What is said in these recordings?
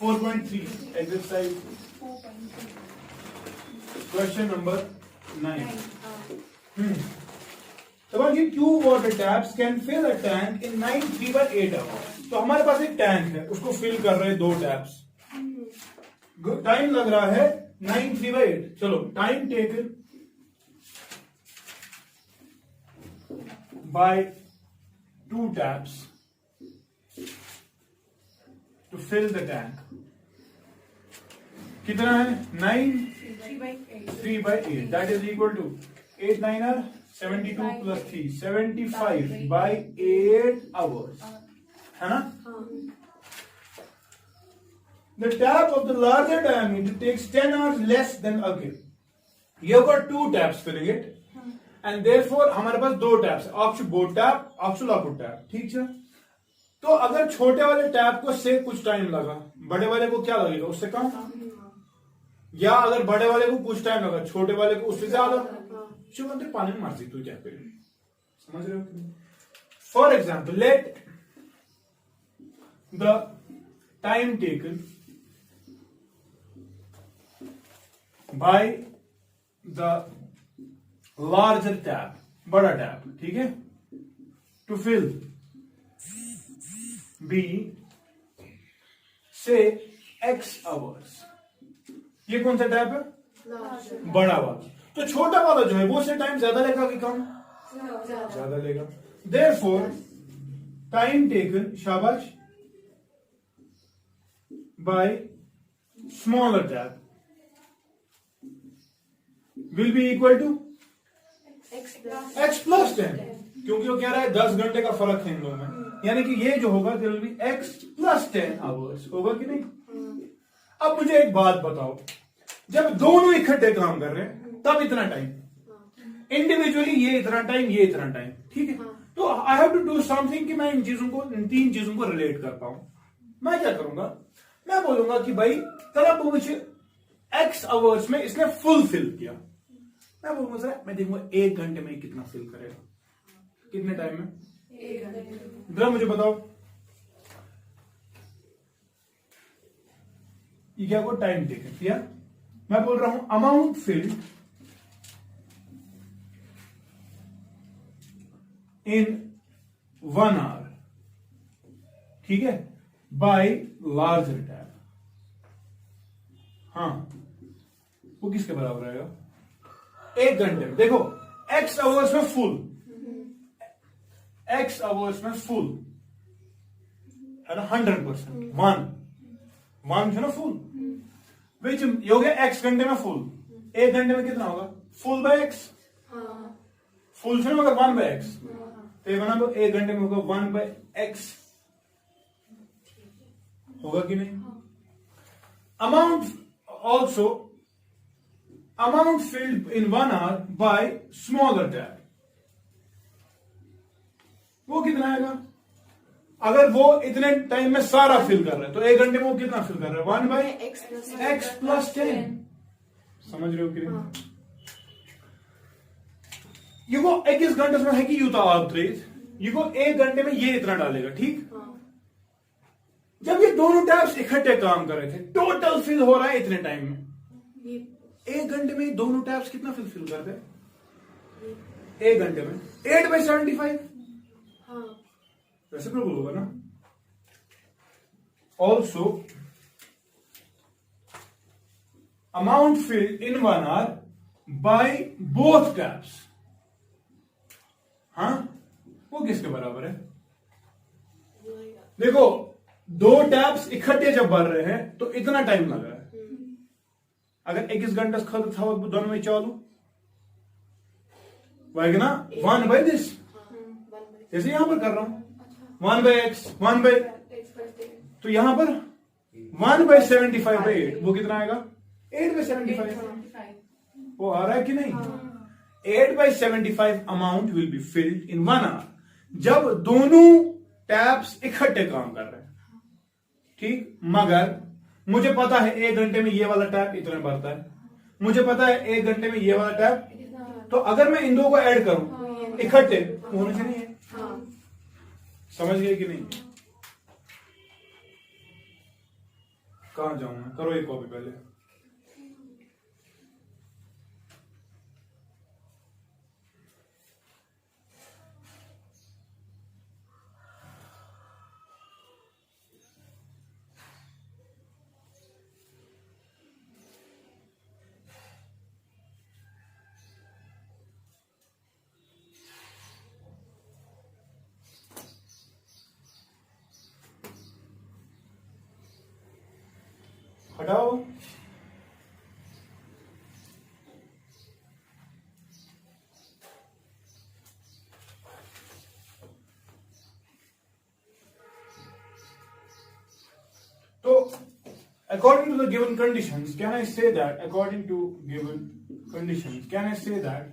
4.3 exercise question number 9. तो ये two water taps can fill a tank in 9 3/8 hours. तो हमारे पास एक टैंक है, उसको फिल कर रहे हैं दो टैप्स, टाइम लग रहा है 9 3/8. चलो time taken by 2 taps to fill the tank कितना है 9 3/8 that is equal to 8 9 are 72 plus 3 75 by 8 hours है ना. The tap of the larger diameter takes 10 hours less than okay. You've got 2 taps filling it and therefore हमारे पास 2 taps, ऑक्सू boat tap, ऑक्सू लापुट tap. ठीक है, तो अगर छोटे वाले टैप को से कुछ टाइम लगा, बड़े वाले को क्या लगेगा उससे कम, या अगर बड़े वाले को कुछ टाइम लगा छोटे वाले को उससे ज्यादा. शिवंत पानी में मर्जी तू क्या करे, समझ रहे हो. For example let the time taken by the larger tap, बड़ा टैप, ठीक है, टू फिल बी से x आवर्स. ये कौन सा टैप है, बड़ा वाला. तो छोटा वाला जो है वो से टाइम ज्यादा लेगा कि कम, ज्यादा लेगा. देयरफॉर टाइम टेकन, शाबाश, by smaller tap will be equal to x plus 10, क्योंकि वो कह रहा है 10 घंटे का फर्क है इन दोनों में, यानी कि ये जो होगा there will be x plus 10 hours. होगा कि नहीं. अब मुझे एक बात बताओ, जब दोनों इकट्ठे काम कर रहे हैं तब इतना टाइम, इंडिविजुअली ये इतना टाइम, ये इतना टाइम, ठीक है. तो I have to do something कि मैं इन चीजों को, इन 3 चीजों को रिलेट कर पाऊं. मैं क्या करूंगा, मैं बोलूंगा कि भाई तलब मुझे x आवर्स में इसने फुल फिल किया. मैं बोलूंगा सर मैं देखूंगा 1 घंटे में कितना फिल करेगा, कितने टाइम में, 1 घंटे. जरा मुझे बताओ ये क्या को टाइम टेकन किया. मैं बोल रहा हूं अमाउंट फिल्ड इन 1 आवर, ठीक है, बाय लार्जर टैप. हाँ, वो किसके बराबर आएगा, 1 घंटे में. देखो x आवर्स में फुल, x आवर्स में फुल है ना, 100%, 1 है ना फुल, विच हो गया x घंटे में फुल. 1 घंटे में कितना होगा, फुल बाय x, फुल से होगा 1 बाय x. तो ये बना दो 1 घंटे में होगा 1 बाय x. होगा कि नहीं. Amount also amount filled in 1 hour by smaller tap, वो कितना आएगा. अगर वो इतने टाइम में सारा फिल कर रहे हैं तो 1 घंटे में वो कितना फिल कर रहे हैं, 1 बाय x प्लस 10. समझ रहे हो कि नहीं. ये को 21 घंटे में है कि यूता आउटरेज, ये को 1 घंटे में ये इतना डालेगा, ठीक. जब ये दोनों टैप्स इकट्ठे काम कर रहे थे, टोटल फिल हो रहा है इतने टाइम में. 1 घंटे में दोनों टैप्स कितना फिल करते हैं, 1 घंटे में 8/75. वैसे बिल्कुल होगा ना. Also amount filled in 1 hour by both taps, हाँ, वो किसके बराबर है. देखो 2 टैप्स इकट्ठे जब भर रहे हैं तो इतना टाइम लग रहा है. अगर 21 घंटा खत्म था दोनों में चालू वही ना, 1 बाय दिस, जैसे यहां पर कर रहा हूं 1 बाय x, 1 बाय, तो यहां पर 1 बाय 75 बाय 8, वो कितना आएगा, 8 बाय 75. वो आ रहा है कि नहीं. 8 by 75 amount will be filled in 1 hour, जब दोनों टैप्स इकट्ठे काम कर रहे हैं, ठीक. मगर मुझे पता है 1 घंटे में ये वाला टैप इतना भरता है, मुझे पता है 1 घंटे में ये वाला टैप, तो अगर मैं इन दो को ऐड करूं इकट्ठे होने से नहीं है. समझ गए कि नहीं. कहाँ जाऊं मैं, करो एक कॉपी पहले। हटाओ। तो according to the given conditions, can I say that according to given conditions, can I say that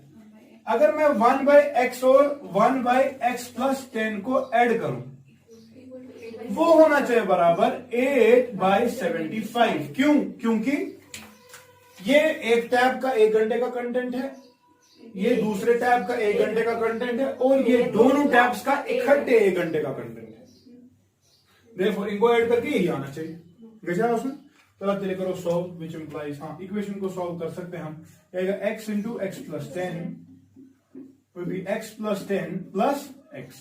अगर मैं 1/x और 1/x plus 10 को ऐड करूं, वो होना चाहिए बराबर 8/75। क्यों? क्योंकि ये एक टैब का 1 घंटे का कंटेंट है, ये दूसरे टैब का 1 घंटे का कंटेंट है, और ये दोनों टैब्स का इकट्ठे 1 घंटे का कंटेंट है। देखो इनको ऐड करके यही आना चाहिए। गजा उसमें चलो चलिए करो सॉल्व, विच इंप्लाइज, हाँ इक्वेशन को सॉल्व कर सकते हैं हम। x into x plus 10 will be x plus 10 plus x,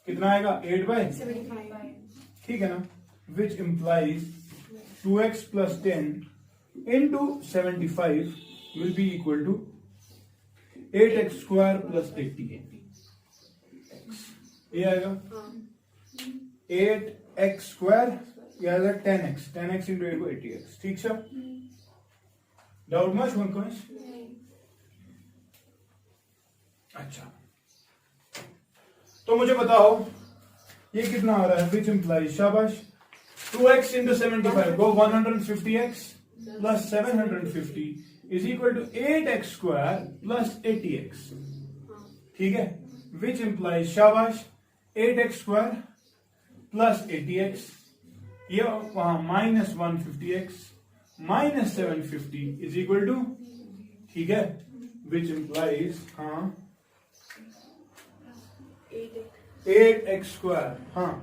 कितना आएगा 8/75, ठीक है ना, which implies 2x plus 10 into 75 will be equal to 8x square plus 80, ये आएगा 8x square, ये आएगा 10x into 8 को 80x, ठीक है। Doubt much one? अच्छा, तो मुझे बताओ ये कितना आ रहा है, विच इम्प्लाइज, शाबाश, 2x into 75 go 150x plus 750 is equal to 8x square plus 80x, ठीक है, विच इम्प्लाइज, शाबाश, 8x square plus 80x, ये वहां minus 150x minus 750 is equal to, ठीक है, विच इम्प्लाइज, हाँ 8x square, हाँ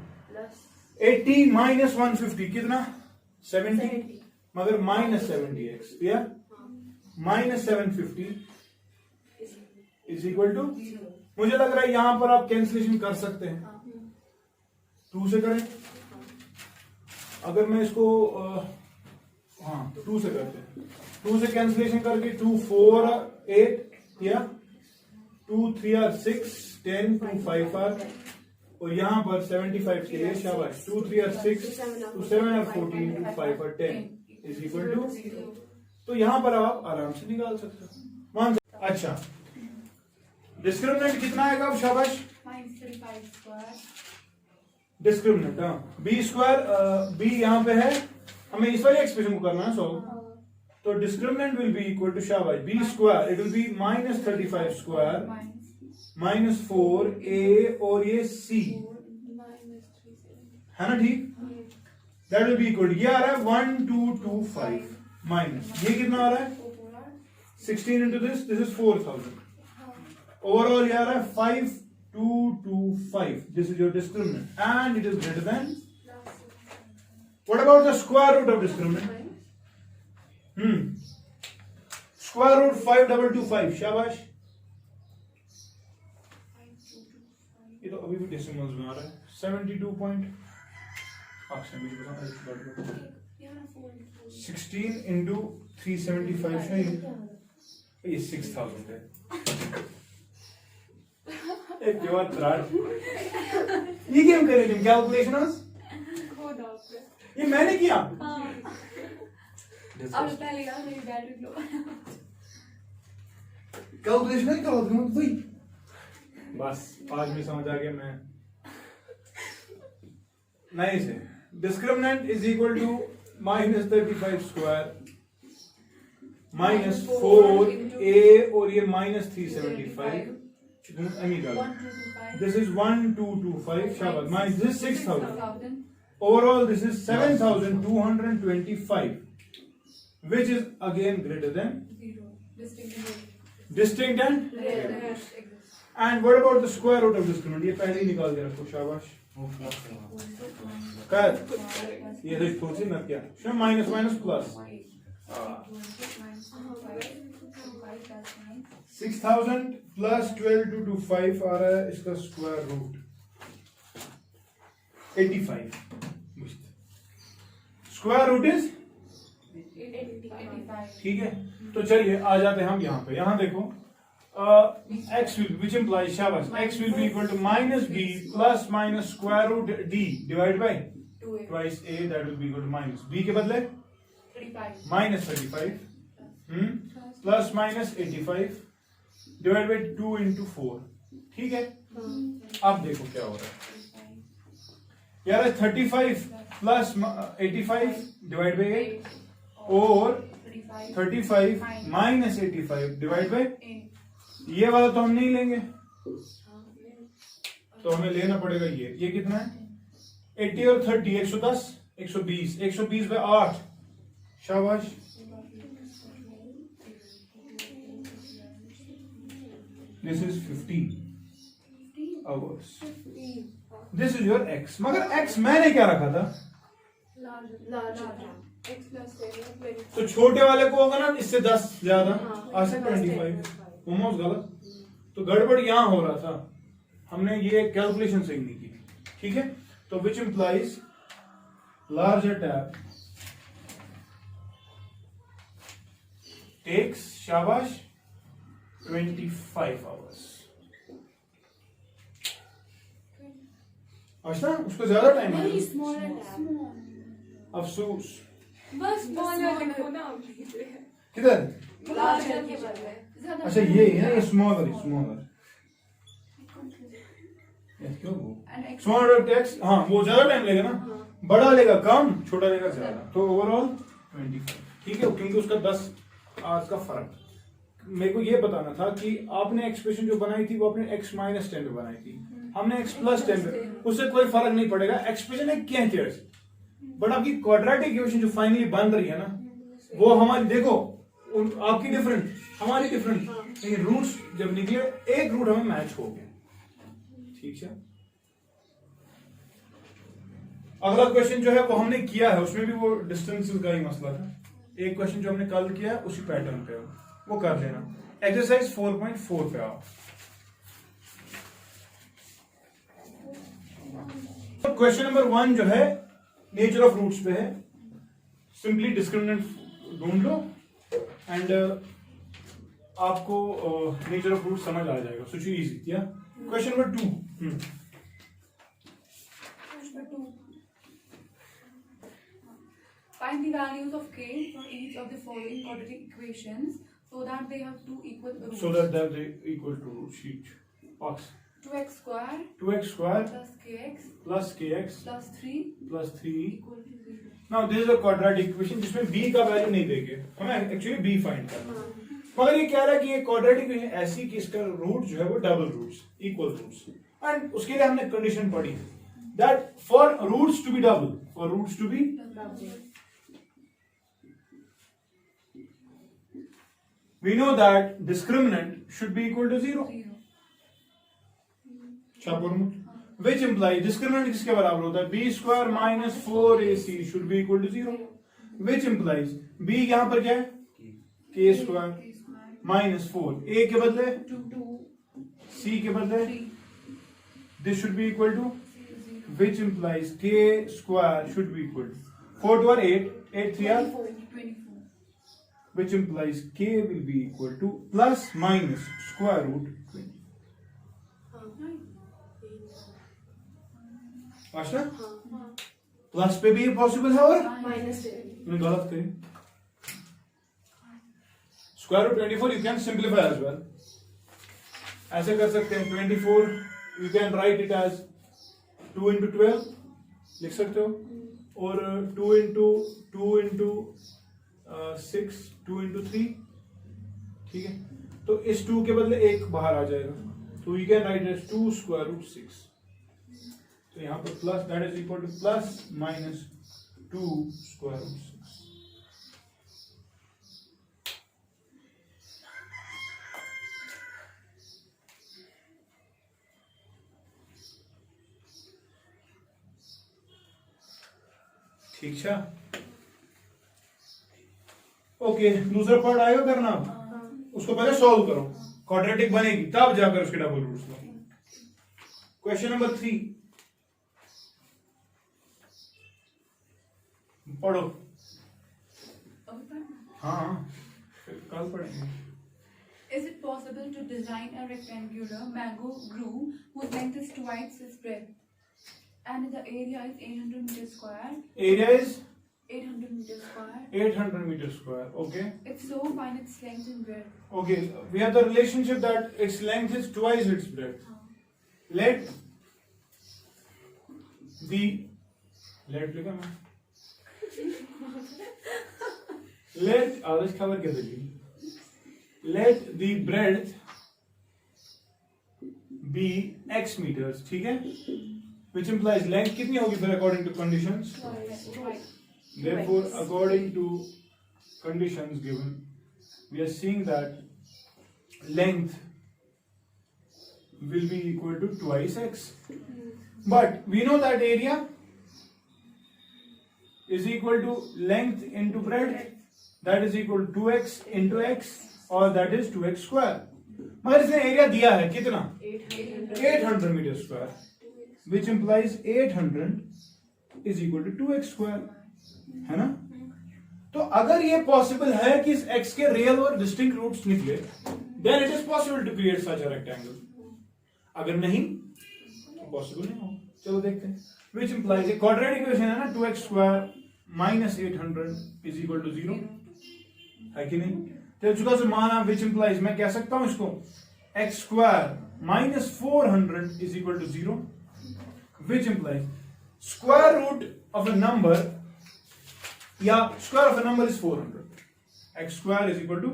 80 माइनस 150 कितना 70, मगर माइनस 70x, या माइनस 750 इज इक्वल टू, मुझे लग रहा है यहां पर आप कैंसिलेशन कर सकते हैं, 2 से करें, अगर मैं इसको हाँ 2 से करते हैं, 2 से कैंसिलेशन करके 2 4 8 या 2 3 are 6 10 2 5 are, और यहाँ पर 75 के लिए शाबाश 2 3 are 6 2 7 are 14 2 5 are 10 is equal to, तो यहाँ पर आप आराम से निकाल सकते हो, मान सकते। अच्छा, डिस्क्रिमिनेंट कितना आएगा अब, शाबाश, डिस्क्रिमिनेंट, हाँ बी स्क्वायर, बी यहाँ पे है, हमें इस वाली एक्सप्रेशन को करना है सॉल्व, तो discriminant will be equal to, शाबाश, B square it will be minus 35 square minus 4a और ये c है ना, ठीक, दैट विल बी इक्वल, ये आ रहा है 1225 माइनस, ये कितना आ रहा है 16 इंटू दिस इज 4000, ओवरऑल ये आ रहा है 5225, this is your discriminant and it is greater than, what about the square root of discriminant, square root 5225, शाबाश, ये तो अभी भी डेसिमल्स में आ रहा है, 72 पॉइंट, 16 इंटू 375 है, ये 6000 है, एक बार त्राट, ये गेम करें तुम कैलकुलेशन, ये मैंने किया, कैलकुलेशन नहीं करो तुम भाई, बस आज में समझ आ गया मैं, नहीं से, discriminant is equal to minus 35 square minus 4a और ये माइनस 375, दिस इज 1225, शाबाश, minus this 6000, overall this is 7225, which is again greater than 0, distinct and what about the square root of discriminant, ये पहले ही निकाल के रखो, शाबाश, कर ये तो थोड़ी सी न क्या शो minus minus plus 6000 plus 12 two 5 आ रहा है इसका square root 85 square root is 85 ठीक है। तो चलिए आ जाते हैं हम यहाँ पे। यहाँ देखो x will which implies शाबाश x will be equal to minus b plus minus square root d divided by twice a that will be equal to minus b के बदले 35 minus 35 plus minus 85 divided by 2 into 4 ठीक है। अब देखो क्या हो रहा है यार 35 plus 85 divided by 8 और 35 minus 85 divided by ये वाला तो हम नहीं लेंगे तो हमें लेना पड़ेगा ये कितना है 80 और 30 110 120 120 by 8 शाबाश this is 15 hours this is your x मगर x मैंने क्या रखा था तो छोटे वाले को होगा ना इससे 10 ज्यादा आज से 25 ऑलमोस्ट गलत तो गड़बड़ यहां हो रहा था हमने ये कैलकुलेशन सही नहीं की ठीक है। तो which implies larger tab takes शाबाश 25 hours अच्छा उसको ज्यादा टाइम है अफसोस बस किधर अच्छा ये है ये स्मॉलर क्यों वो स्मॉलर टेक्स्ट हाँ वो ज्यादा टाइम लेगा ना बड़ा लेगा कम छोटा लेगा ज्यादा तो ओवरऑल 25 ठीक है क्योंकि उसका 10 आज का फर्क मेरे को ये बताना था कि आपने एक्सप्रेशन जो बनाई थी वो आपने x माइनस 10 पे बनाई थी हमने x प्लस 10 पे उससे कोई फर्क नहीं पड़ेगा एक्सप्रेशन है क्या है बट आपकी क्वाड्रेटिक इक्वेशन जो फाइनली बन रही है ना वो हमारी देखो आपकी डिफरेंट हमारी डिफरेंट लेकिन रूट्स जब निकले एक रूट हमें मैच हो गया ठीक है। अगला क्वेश्चन जो है वो हमने किया है उसमें भी वो डिस्टेंसेस का ही मसला था एक क्वेश्चन जो हमने कल किया उसी पैटर्न पे वो कर लेना एक्सरसाइज 4.4 पे आओ। क्वेश्चन नंबर 1 जो है नेचर ऑफ रूट्स पे है सिंपली डिस्क्रिमिनेंट ढूंढ लो एंड आपको नेचर ऑफ रूट समझ आ जाएगा सुची इजी या question number 2 Find the values of k for each of the following quadratic equations so that they have two equal roots. So that they equal to root sheet. Box. 2x square 2x square plus kx plus 3 equal to 0. Now this is a quadratic equation जिसमें b का value नहीं देंगे हमें actually b find करना है मगर ये कह रहा है कि ये क्वाड्रेटिक इक्वेशन ऐसी कि इसका रूट जो है वो double roots equal roots and उसके लिए हमने कंडीशन पढ़ी that for roots to be we know that discriminant should be equal to 0 which implies discriminant किसके बराबर होता है b square minus 4ac should be equal to 0 which implies b यहाँ पर क्या है k square minus 4 a के बदले 2 c के बदले this should be equal to which implies k square should be equal to 4 to 8 8 3 are 24 which implies k will be equal to plus minus square root 20 आशा plus पे भी possible है और minus मैंने गलत करी square root 24 you can simplify as well ऐसे कर सकते हैं 24 you can write it as 2 into 12 लिख सकते हो और 2 into 6 2 into 3 ठीक है तो इस 2 के बदले एक बाहर आ जाएगा तो you can write as 2 square root 6 तो यहां पर plus that is equal to plus minus 2 square root 6 ठीक है। ओके, दूसरा पार्ट आएगा करना आप, उसको पहले सॉल्व करो, क्वाड्रेटिक बनेगी तब जाकर उसके डबल रूट्स लो। क्वेश्चन नंबर 3 पढ़ो। हाँ फिर कल पढ़ेंगे। Is it possible to design a rectangular mango groove whose length is twice its breadth and the area is 800 meters square? Area is 800 meters square. 800 meters square. Okay. If so, find its length and breadth. Okay. We have the relationship that its length is twice its breadth. Let लिखा मैं। Let आदेश खबर क्या देगी? Let the breadth be x meters, ठीक है? Which implies length कितनी होगी फिर according to conditions? Twice. Therefore, according to conditions given, we are seeing that length will be equal to twice x. But we know that area is equal to length into breadth, that is equal to 2x into x, और that is 2x square. मगर इसने area दिया है कितना? 800 metre square, which implies 800 is equal to 2x square, है ना? तो अगर ये पॉसिबल है कि इस x के रियल और डिस्टिंक्ट रूट्स निकले, then it is possible to create such a rectangle. अगर नहीं तो पॉसिबल नहीं होगा। चलो देखते हैं। Which implies a quadratic equation है ना, 2x square minus 800 is equal to 0, है कि नहीं? तो चुका से माना which implies मैं कह सकता हूं इसको x square minus 400 is equal to 0, which implies square root of a number या square of a number is 400, x square is equal to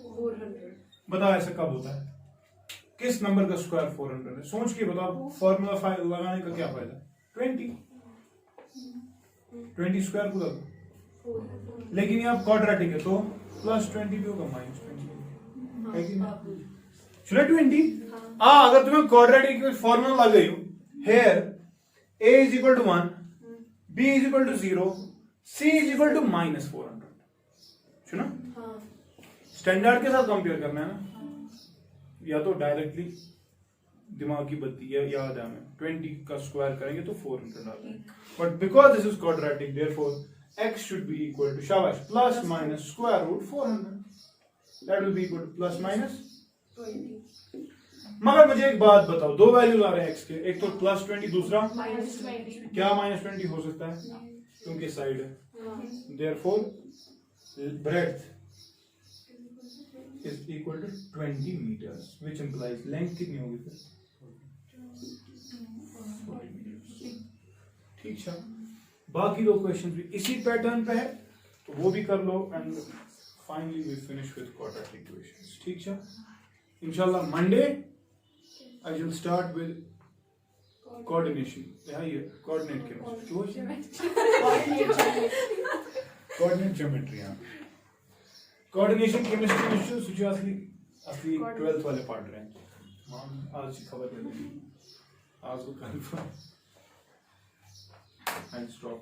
400। बताओ ऐसा कब होता है? किस नंबर का स्क्वायर 400 है? सोच के बताओ, फॉर्मूला लगाने का क्या फायदा? 20 स्क्वायर पूरा, लेकिन ये आप क्वाड्रेटिक है तो प्लस 20 भी होगा माइनस 20 है कि नहीं? चलो 20 अगर तुम्हें क्वाड्रेटिक फॉर्मूला लग गई हो, here a is equal to 1, b is equal to 0, c is equal to minus 400, सुना? स्टैंडर्ड के साथ कंपेयर करना है ना, या तो डायरेक्टली दिमाग की बत्ती है, याद है हमें 20 का स्क्वायर करेंगे तो 400 आता है, but because this is quadratic therefore x should be equal to शाबाश plus minus square root 400, that will be equal to plus minus 20। मगर मुझे एक बात बताओ, दो वैल्यूज आ रहे हैं x के, एक तो प्लस 20, दूसरा माइनस 20। क्या माइनस 20 हो सकता है? क्योंकि साइड है, therefore breadth is equal to 20 meters, which implies length कितनी होगी फिर? 40 meters। ठीक है, बाकी दो क्वेश्चन भी इसी पैटर्न पे है तो वो भी कर लो, and finally we finish with quadratic equations. ठीक है, इंशाल्लाह Monday I will start with coordination, ये coordinate chemistry, coordinate geometry, coordination chemistry सुची असली 12th वाले पढ़ रहे हैं। आज की खबर मिली, आज को कल I'll stop.